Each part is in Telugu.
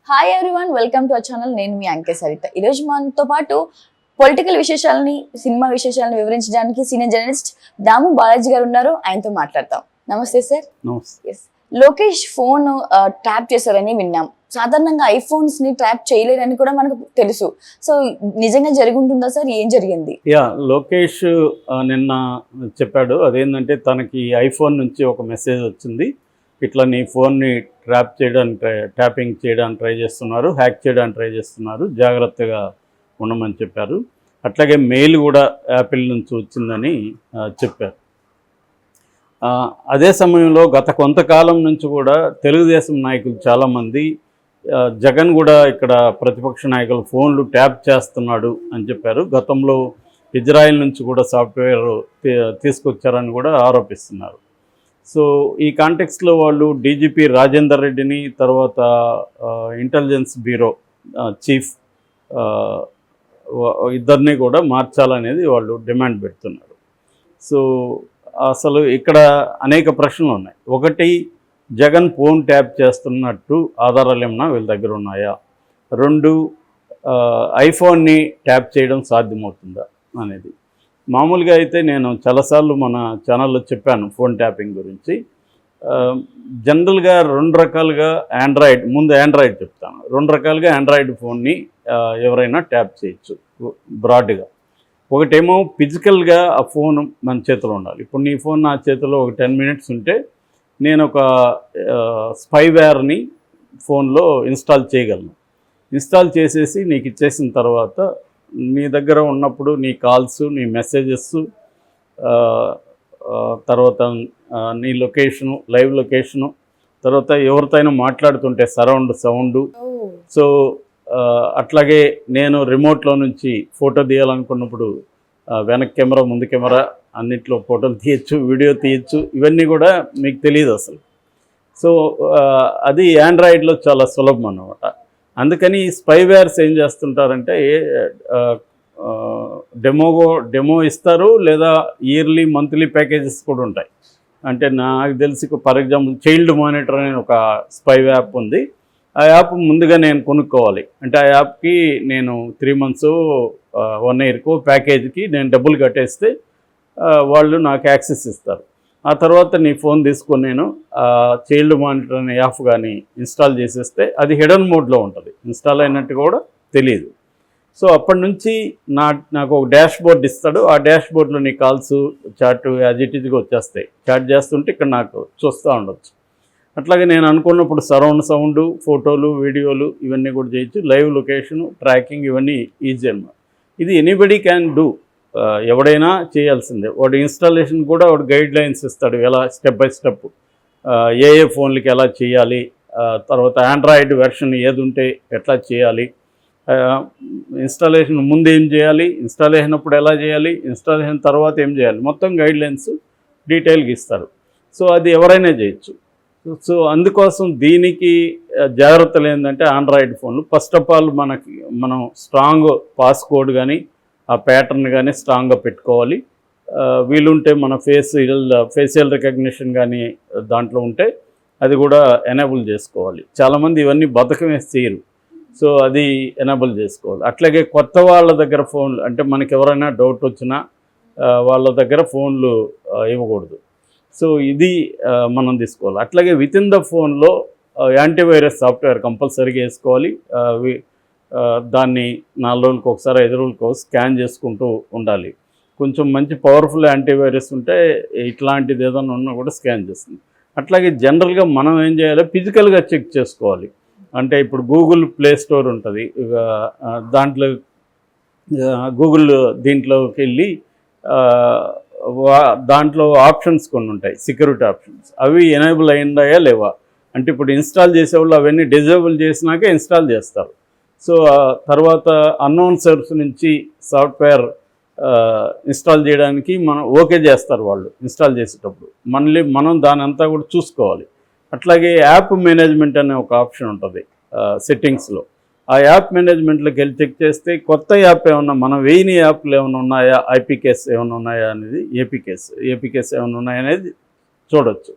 Hi everyone, welcome to our channel. నేను మీ అంకే సరిత. ఈరోజు మనతో పాటు పొలిటికల్ విశేషాలని, సినిమా విశేషాలను వివరించడానికి సీనియర్ జర్నలిస్ట్ దాము బాలాజీ గారు ఉన్నారు. ఆయనతో మాట్లాడతాం. నమస్తే sir. Yes, Lokesh phone tap చేశారని విన్నాం. సాధారణంగా ఐఫోన్స్ ని ట్యాప్ చేయలేరని కూడా మనకు తెలుసు. సో నిజంగా జరుగుంటుందా సార్? ఏం జరిగింది? లోకేష్ నిన్న చెప్పాడు. అదేంటంటే తనకి ఐఫోన్ నుంచి ఒక మెసేజ్ వచ్చింది, ఇట్లా నీ ఫోన్ని ట్యాపింగ్ చేయడానికి ట్రై చేస్తున్నారు, హ్యాక్ చేయడానికి ట్రై చేస్తున్నారు, జాగ్రత్తగా ఉండమని చెప్పారు. అట్లాగే మెయిల్ కూడా యాపిల్ నుంచి వచ్చిందని చెప్పారు. అదే సమయంలో గత కొంతకాలం నుంచి కూడా తెలుగుదేశం నాయకులు చాలామంది జగన్ కూడా ఇక్కడ ప్రతిపక్ష నాయకులు ఫోన్లు ట్యాప్ చేస్తున్నాడు అని చెప్పారు. గతంలో ఇజ్రాయెల్ నుంచి కూడా సాఫ్ట్వేర్ తీసుకొచ్చారని కూడా ఆరోపిస్తున్నారు. సో ఈ కాంటెక్స్లో వాళ్ళు డీజీపీ రాజేందర్ రెడ్డిని, తర్వాత ఇంటెలిజెన్స్ బ్యూరో చీఫ్ ఇద్దరిని కూడా మార్చాలనేది వాళ్ళు డిమాండ్ పెడుతున్నారు. సో అసలు ఇక్కడ అనేక ప్రశ్నలు ఉన్నాయి. ఒకటి, జగన్ ఫోన్ ట్యాప్ చేస్తున్నట్టు ఆధారాలు ఏమన్నా వీళ్ళ దగ్గర ఉన్నాయా? రెండు, ఐఫోన్ని ట్యాప్ చేయడం సాధ్యమవుతుందా అనేది. మామూలుగా అయితే నేను చాలాసార్లు మన ఛానల్లో చెప్పాను ఫోన్ ట్యాపింగ్ గురించి. జనరల్గా రెండు రకాలుగా ఆండ్రాయిడ్ చెప్తాను. రెండు రకాలుగా ఆండ్రాయిడ్ ఫోన్ని ఎవరైనా ట్యాప్ చేయొచ్చు బ్రాడ్గా. ఒకటేమో ఫిజికల్గా ఆ ఫోన్ మన చేతిలో ఉండాలి. ఇప్పుడు నీ ఫోన్ నా చేతిలో ఒక 10 మినిట్స్ ఉంటే నేను ఒక స్పైవేర్ని ఫోన్లో ఇన్స్టాల్ చేయగలను. ఇన్స్టాల్ చేసేసి నీకు ఇచ్చేసిన తర్వాత నీ దగ్గర ఉన్నప్పుడు నీ కాల్స్, నీ మెసేజెస్, తర్వాత నీ లొకేషను, లైవ్ లొకేషను, తర్వాత ఎవరితోనైనా మాట్లాడుతుంటే సరౌండ్ సౌండు. సో అట్లాగే నేను రిమోట్లో నుంచి ఫోటో తీయాలనుకున్నప్పుడు వెనక్ కెమెరా, ముందు కెమెరా అన్నిట్లో ఫోటోలు తీయచ్చు, వీడియో తీయచ్చు. ఇవన్నీ కూడా మీకు తెలియదు అసలు. సో అది ఆండ్రాయిడ్లో చాలా సులభం అన్నమాట. అందుకని స్పైవేర్స్ ఏం చేస్తుంటారంటే డెమో ఇస్తారు, లేదా ఇయర్లీ మంత్లీ ప్యాకేజెస్ కూడా ఉంటాయి. అంటే నాకు తెలిసి ఫర్ ఎగ్జాంపుల్ చైల్డ్ మానిటర్ అనే ఒక స్పై యాప్ ఉంది. ఆ యాప్ ముందుగా నేను కొనుక్కోవాలి. అంటే ఆ యాప్కి నేను 3 months 1 yearకు ప్యాకేజ్కి నేను డబ్బులు కట్టేస్తే వాళ్ళు నాకు యాక్సెస్ ఇస్తారు. ఆ తర్వాత నీ ఫోన్ తీసుకొని నేను చైల్డ్ మానిటర్ అనే యాప్ కానీ ఇన్స్టాల్ చేసేస్తే అది హిడెన్ మోడ్లో ఉంటుంది, ఇన్స్టాల్ అయినట్టు కూడా తెలియదు. సో అప్పటి నుంచి నాకు ఒక డాష్ బోర్డ్ ఇస్తాడు. ఆ డాష్ బోర్డ్లో నీ కాల్స్, చాట్ యాజ్ ఇట్ ఈజ్గా వచ్చేస్తాయి. చాట్ చేస్తుంటే ఇక్కడ నాకు చూస్తూ ఉండొచ్చు. అట్లాగే నేను అనుకున్నప్పుడు సరౌండ్ సౌండ్, ఫోటోలు, వీడియోలు ఇవన్నీ కూడా చేయొచ్చు. లైవ్ లొకేషను, ట్రాకింగ్ ఇవన్నీ ఈజీ అన్నమాట. ఇది ఎనీబడి క్యాన్ డూ, ఎవడైనా చేయాల్సిందే. వాడు ఇన్స్టాలేషన్ కూడా వాడు గైడ్ లైన్స్ ఇస్తాడు, ఎలా స్టెప్ బై స్టెప్ ఏ ఫోన్లకి ఎలా చేయాలి, తర్వాత ఆండ్రాయిడ్ వెర్షన్ ఏది ఉంటే ఎట్లా చేయాలి, ఇన్స్టాలేషన్ ముందు ఏం చేయాలి, ఇన్స్టాల్ అయినప్పుడు ఎలా చేయాలి, ఇన్స్టాలేషన్ తర్వాత ఏం చేయాలి, మొత్తం గైడ్ లైన్స్ డీటెయిల్గా ఇస్తారు. సో అది ఎవరైనా చేయొచ్చు. సో అందుకోసం దీనికి జాగ్రత్తలు ఏంటంటే ఆండ్రాయిడ్ ఫోన్లు ఫస్ట్ ఆఫ్ ఆల్ మనం స్ట్రాంగ్ పాస్కోడ్ కానీ ఆ ప్యాటర్న్ కానీ స్ట్రాంగ్గా పెట్టుకోవాలి. వీలుంటే మన ఫేషియల్ రికగ్నిషన్ కానీ దాంట్లో ఉంటే అది కూడా ఎనేబుల్ చేసుకోవాలి. చాలామంది ఇవన్నీ బతకం వేసి చేయరు. సో అది ఎనేబుల్ చేసుకోవాలి. అట్లాగే కొత్త వాళ్ళ దగ్గర ఫోన్లు, అంటే మనకి ఎవరైనా డౌట్ వచ్చినా వాళ్ళ దగ్గర ఫోన్లు ఇవ్వకూడదు. సో ఇది మనం తీసుకోవాలి. అట్లాగే విత్ ఇన్ ద ఫోన్లో యాంటీవైరస్ సాఫ్ట్వేర్ కంపల్సరీగా వేసుకోవాలి. దాన్ని 4 రోజులకు ఒకసారి, 5 రోజులకు స్కాన్ చేసుకుంటూ ఉండాలి. కొంచెం మంచి పవర్ఫుల్ యాంటీవైరస్ ఉంటే ఇట్లాంటిది ఏదైనా ఉన్నా కూడా స్కాన్ చేస్తుంది. అట్లాగే జనరల్గా మనం ఏం చేయాలి, ఫిజికల్గా చెక్ చేసుకోవాలి. అంటే ఇప్పుడు గూగుల్ ప్లే స్టోర్ ఉంటుంది, దాంట్లో గూగుల్ దీంట్లోకి వెళ్ళి దాంట్లో ఆప్షన్స్ కొన్ని ఉంటాయి, సెక్యూరిటీ ఆప్షన్స్. అవి ఎనేబుల్ అయ్యిందాయా లేవా అంటే ఇప్పుడు ఇన్స్టాల్ చేసేవాళ్ళు అవన్నీ డిజేబుల్ చేసినాకే ఇన్స్టాల్ చేస్తారు. సో తర్వాత అన్నోన్ సోర్స్ నుంచి సాఫ్ట్వేర్ ఇన్స్టాల్ చేయడానికి మనం ఓకే చేస్తారు వాళ్ళు ఇన్స్టాల్ చేసేటప్పుడు. మళ్ళీ మనం దాని అంతా కూడా చూసుకోవాలి. అట్లాగే యాప్ మేనేజ్మెంట్ అనే ఒక ఆప్షన్ ఉంటుంది సెట్టింగ్స్లో. ఆ యాప్ మేనేజ్మెంట్లోకి వెళ్ళి చెక్ చేస్తే కొత్త యాప్ ఏమన్నా, మనం వేయని యాప్లు ఏమైనా ఉన్నాయా, ఐపీకేస్ ఏమైనా ఉన్నాయా అనేది, ఏపీకేస్ ఏమైనా ఉన్నాయా అనేది చూడవచ్చు.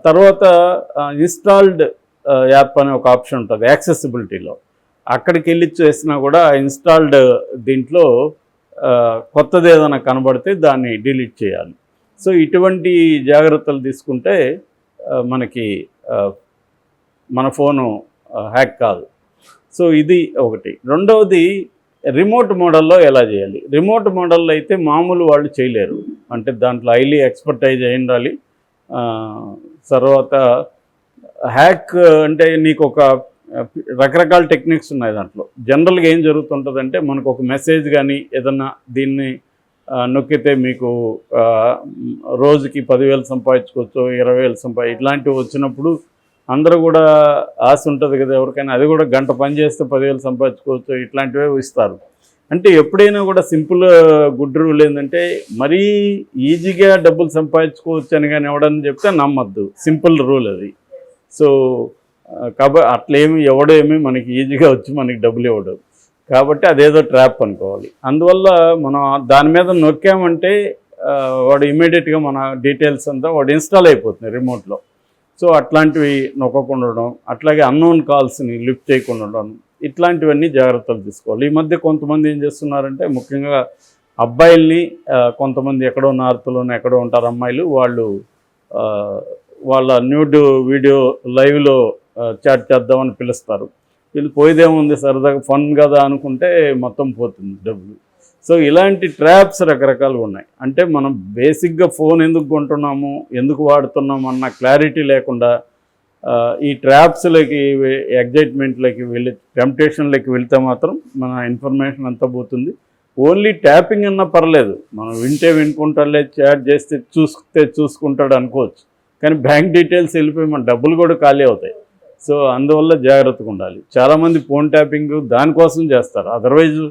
తర్వాత ఇన్స్టాల్డ్ యాప్ అనే ఒక ఆప్షన్ ఉంటుంది యాక్సెసిబిలిటీలో. అక్కడికి వెళ్ళి చేసినా కూడా ఇన్స్టాల్డ్ దీంట్లో కొత్తది ఏదైనా కనబడితే దాన్ని డిలీట్ చేయాలి. సో ఇటువంటి జాగ్రత్తలు తీసుకుంటే మనకి మన ఫోను హ్యాక్ కాదు. సో ఇది ఒకటి. రెండవది రిమోట్ మోడల్లో ఎలా చేయాలి. రిమోట్ మోడల్లో అయితే మామూలు వాళ్ళు చేయలేరు, అంటే దాంట్లో హైలీ ఎక్స్పర్టైజ్ అయి ఉండాలి. తర్వాత హ్యాక్ అంటే నీకు ఒక రకరకాల టెక్నిక్స్ ఉన్నాయి దాంట్లో. జనరల్గా ఏం జరుగుతుంటుందంటే మనకు ఒక మెసేజ్ కానీ ఏదన్నా దీన్ని నొక్కితే మీకు రోజుకి 10,000 సంపాదించుకోవచ్చు, 20,000 ఇట్లాంటివి వచ్చినప్పుడు అందరూ కూడా ఆశ ఉంటుంది కదా ఎవరికైనా, అది కూడా గంట పని చేస్తే 10,000 సంపాదించుకోవచ్చు, ఇట్లాంటివే ఇస్తారు. అంటే ఎప్పుడైనా కూడా సింపుల్ గుడ్ రూల్ ఏంటంటే మరీ ఈజీగా డబ్బులు సంపాదించుకోవచ్చు అని కానీ ఎవడని చెప్తే నమ్మద్దు. సింపుల్ రూల్ అది. సో కాబట్టి అట్లేమి ఎవడేమి మనకి ఈజీగా వచ్చి మనకి డబ్బులు ఇవ్వడు, కాబట్టి అదేదో ట్రాప్ అనుకోవాలి. అందువల్ల మనం దాని మీద నొక్కామంటే వాడు ఇమీడియట్గా మన డీటెయిల్స్ అంతా వాడు ఇన్స్టాల్ అయిపోతుంది రిమోట్లో. సో అట్లాంటివి నొక్కకుండా ఉండడం, అట్లాగే అన్నోన్ కాల్స్ని లిఫ్ట్ చేయకుండా ఉండడం, ఇట్లాంటివన్నీ జాగ్రత్తలు తీసుకోవాలి. ఈ మధ్య కొంతమంది ఏం చేస్తున్నారంటే ముఖ్యంగా అబ్బాయిల్ని, కొంతమంది ఎక్కడో నార్త్లోనే ఎక్కడో ఉంటారు అమ్మాయిలు, వాళ్ళు వాళ్ళ న్యూడ్ వీడియో లైవ్లో చాట్ చేద్దామని పిలుస్తారు. వీళ్ళు పోయేదేముంది సరదాగా ఫన్ కదా అనుకుంటే మొత్తం పోతుంది డబ్బులు. సో ఇలాంటి ట్రాప్స్ రకరకాలుగా ఉన్నాయి. అంటే మనం బేసిక్గా ఫోన్ ఎందుకు కొంటున్నాము, ఎందుకు వాడుతున్నాము అన్న క్లారిటీ లేకుండా ఈ ట్రాప్స్లోకి, ఎగ్జైట్మెంట్లోకి వెళ్ళి, టెంప్టేషన్లోకి వెళ్తే మాత్రం మన ఇన్ఫర్మేషన్ అంతా పోతుంది. ఓన్లీ ట్యాపింగ్ అన్నా పర్లేదు, మనం వింటే వినుకుంటాడులే, చాట్ చేస్తే చూసుకుంటాడు అనుకోవచ్చు, కానీ బ్యాంక్ డీటెయిల్స్ వెళ్ళిపోయి మన డబ్బులు కూడా ఖాళీ అవుతాయి. సో అందువల్ల జాగ్రత్తగా ఉండాలి. చాలామంది ఫోన్ ట్యాపింగ్ దానికోసం చేస్తారు. అదర్వైజ్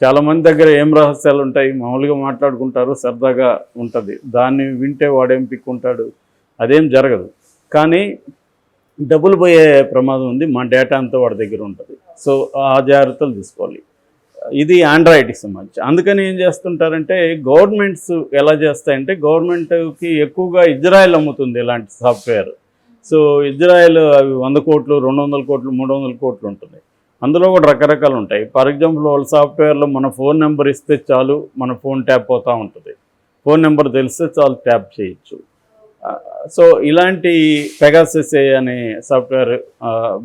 చాలామంది దగ్గర ఏం రహస్యాలు ఉంటాయి, మామూలుగా మాట్లాడుకుంటారు, సరదాగా ఉంటుంది, దాన్ని వింటే వాడేం పిక్కుంటాడు, అదేం జరగదు. కానీ డబ్బులు పోయే ప్రమాదం ఉంది, మా డేటా అంతా వాడి దగ్గర ఉంటుంది. సో ఆ జాగ్రత్తలు తీసుకోవాలి. ఇది ఆండ్రాయిడ్కి సంబంధించి. అందుకని ఏం చేస్తుంటారంటే గవర్నమెంట్స్ ఎలా చేస్తాయంటే, గవర్నమెంట్కి ఎక్కువగా ఇజ్రాయెల్ అమ్ముతుంది ఇలాంటి సాఫ్ట్వేర్. సో ఇజ్రాయెల్ అవి 100 కోట్లు, 200 కోట్లు, 300 కోట్లు ఉంటుంది. అందులో కూడా రకరకాలు ఉంటాయి. ఫర్ ఎగ్జాంపుల్ వాళ్ళ సాఫ్ట్వేర్లో మన ఫోన్ నెంబర్ ఇస్తే చాలు మన ఫోన్ ట్యాప్ అవుతూ ఉంటుంది. ఫోన్ నెంబర్ తెలిస్తే చాలు ట్యాప్ చేయొచ్చు. సో ఇలాంటి పెగాసస్ అనే సాఫ్ట్వేర్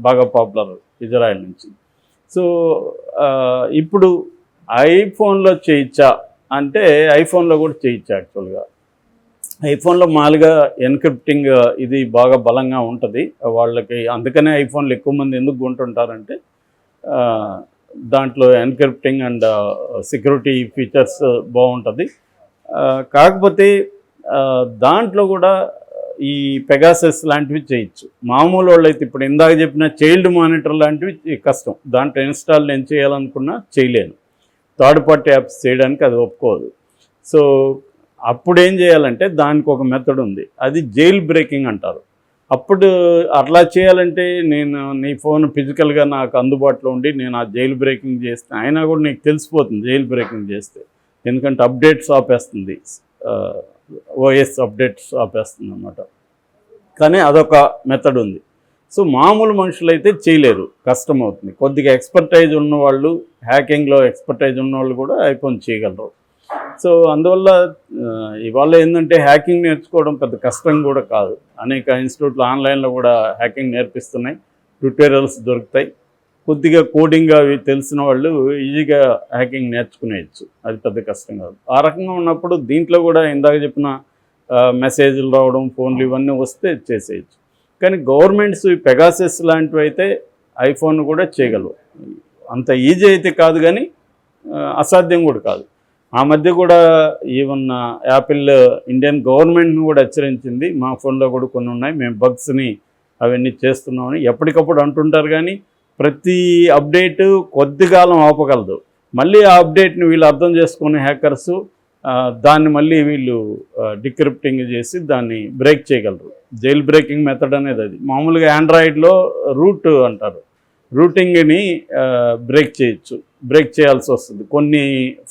బాగా పాపులర్ ఇజ్రాయెల్ నుంచి. సో ఇప్పుడు ఐఫోన్లో చేయొచ్చా అంటే ఐఫోన్లో కూడా చేయొచ్చు. యాక్చువల్గా ఐఫోన్లో మామూలుగా ఎన్క్రిప్టింగ్ ఇది బాగా బలంగా ఉంటుంది వాళ్ళకి. అందుకనే ఐఫోన్లు ఎక్కువ మంది ఎందుకు కొంటుంటారంటే దాంట్లో ఎన్క్రిప్టింగ్ అండ్ సెక్యూరిటీ ఫీచర్స్ బాగుంటుంది. కాకపోతే దాంట్లో కూడా ఈ పెగాసస్ లాంటివి చేయొచ్చు. మామూలు వాళ్ళు అయితే ఇప్పుడు ఇందాక చెప్పిన చైల్డ్ మానిటర్ లాంటివి కష్టం, దాంట్లో ఇన్స్టాల్ నేను చేయాలనుకున్నా చేయలేను. థర్డ్ పార్టీ యాప్స్ చేయడానికి అది ఒప్పుకోదు. సో అప్పుడు ఏం చేయాలంటే దానికి ఒక మెథడ్ ఉంది, అది జైల్ బ్రేకింగ్ అంటారు. అప్పుడు అట్లా చేయాలంటే నేను నీ ఫోన్ ఫిజికల్గా నాకు అందుబాటులో ఉండి నేను ఆ జైల్ బ్రేకింగ్ చేస్తే అయినా కూడా నీకు తెలిసిపోతుంది జైల్ బ్రేకింగ్ చేస్తే, ఎందుకంటే అప్డేట్స్ ఆపేస్తుంది, ఓఎస్ అప్డేట్స్ ఆపేస్తుంది అన్నమాట. కానీ అదొక మెథడ్ ఉంది. సో మామూలు మనుషులు అయితే చేయలేరు, కష్టం అవుతుంది. కొద్దిగా ఎక్స్పర్టైజ్ ఉన్నవాళ్ళు, హ్యాకింగ్లో ఎక్స్పర్టైజ్ ఉన్నవాళ్ళు కూడా ఐఫోన్ చేయగలరు. సో అందువల్ల ఇవాళ ఏంటంటే హ్యాకింగ్ నేర్చుకోవడం పెద్ద కష్టం కూడా కాదు. అనేక ఇన్స్టిట్యూట్లు ఆన్లైన్లో కూడా హ్యాకింగ్ నేర్పిస్తున్నాయి, ట్యూటోరియల్స్ దొరుకుతాయి. కొద్దిగా కోడింగ్ అవి తెలిసిన వాళ్ళు ఈజీగా హ్యాకింగ్ నేర్చుకునేయచ్చు, అది పెద్ద కష్టం కాదు. ఆ రకంగా ఉన్నప్పుడు దీంట్లో కూడా ఇందాక చెప్పిన మెసేజ్లు రావడం, ఫోన్లు ఇవన్నీ వస్తే చేసేయచ్చు. కానీ గవర్నమెంట్స్ ఈ పెగాసస్ లాంటివి అయితే ఐఫోన్ కూడా చేయగలవు. అంత ఈజీ అయితే కాదు, కానీ అసాధ్యం కూడా కాదు. ఆ మధ్య కూడా ఈవెన్ యాపిల్ ఇండియన్ గవర్నమెంట్ని కూడా హెచ్చరించింది, మా ఫోన్లో కూడా కొన్ని ఉన్నాయి, మేము బగ్స్ని అవన్నీ చేస్తున్నామని ఎప్పటికప్పుడు అంటుంటారు. కానీ ప్రతి అప్డేటు కొద్ది కాలం ఆపగలదు. మళ్ళీ ఆ అప్డేట్ని వీళ్ళు అర్థం చేసుకునే హ్యాకర్సు దాన్ని మళ్ళీ వీళ్ళు డిక్రిప్టింగ్ చేసి దాన్ని బ్రేక్ చేయగలరు. జైల్ బ్రేకింగ్ మెథడ్ అనేది అది. మామూలుగా ఆండ్రాయిడ్లో రూట్ అంటారు, రూటింగ్ని బ్రేక్ చేయొచ్చు, బ్రేక్ చేయాల్సి వస్తుంది కొన్ని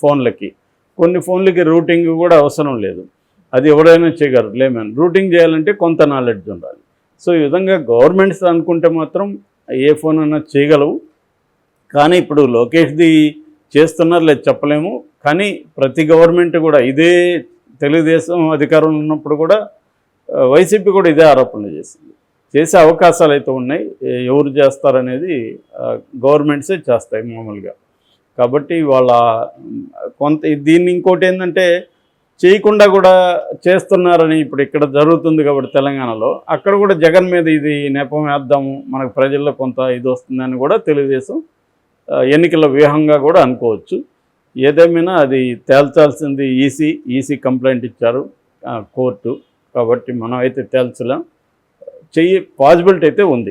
ఫోన్లకి. కొన్ని ఫోన్లకి రూటింగ్ కూడా అవసరం లేదు, అది ఎవరైనా చేయగలరు. లేమని రూటింగ్ చేయాలంటే కొంత నాలెడ్జ్ ఉండాలి. సో ఈ విధంగా గవర్నమెంట్స్ అనుకుంటే మాత్రం ఏ ఫోన్ అన్నా చేయగలవు. కానీ ఇప్పుడు లోకేష్ది చేస్తున్నారు లేదు చెప్పలేము. కానీ ప్రతి గవర్నమెంట్ కూడా ఇదే తెలుగుదేశం అధికారంలో ఉన్నప్పుడు కూడా వైసీపీ కూడా ఇదే ఆరోపణలు చేసే అవకాశాలు అయితే ఉన్నాయి. ఎవరు చేస్తారనేది గవర్నమెంట్సే చేస్తాయి మామూలుగా. కాబట్టి వాళ్ళ కొంత దీన్ని ఇంకోటి ఏంటంటే చేయకుండా కూడా చేస్తున్నారని ఇప్పుడు ఇక్కడ జరుగుతుంది కాబట్టి తెలంగాణలో అక్కడ కూడా జగన్ మీద ఇది నెపం వేద్దాము మనకు ప్రజల్లో కొంత ఇది వస్తుందని కూడా తెలుగుదేశం ఎన్నికల వ్యూహంగా కూడా అనుకోవచ్చు. ఏదేమైనా అది తేల్చాల్సింది ఈసీ కంప్లైంట్ ఇచ్చారు కోర్టు. కాబట్టి మనం అయితే తేల్చలేం. పాసిబిలిటీ అయితే ఉంది.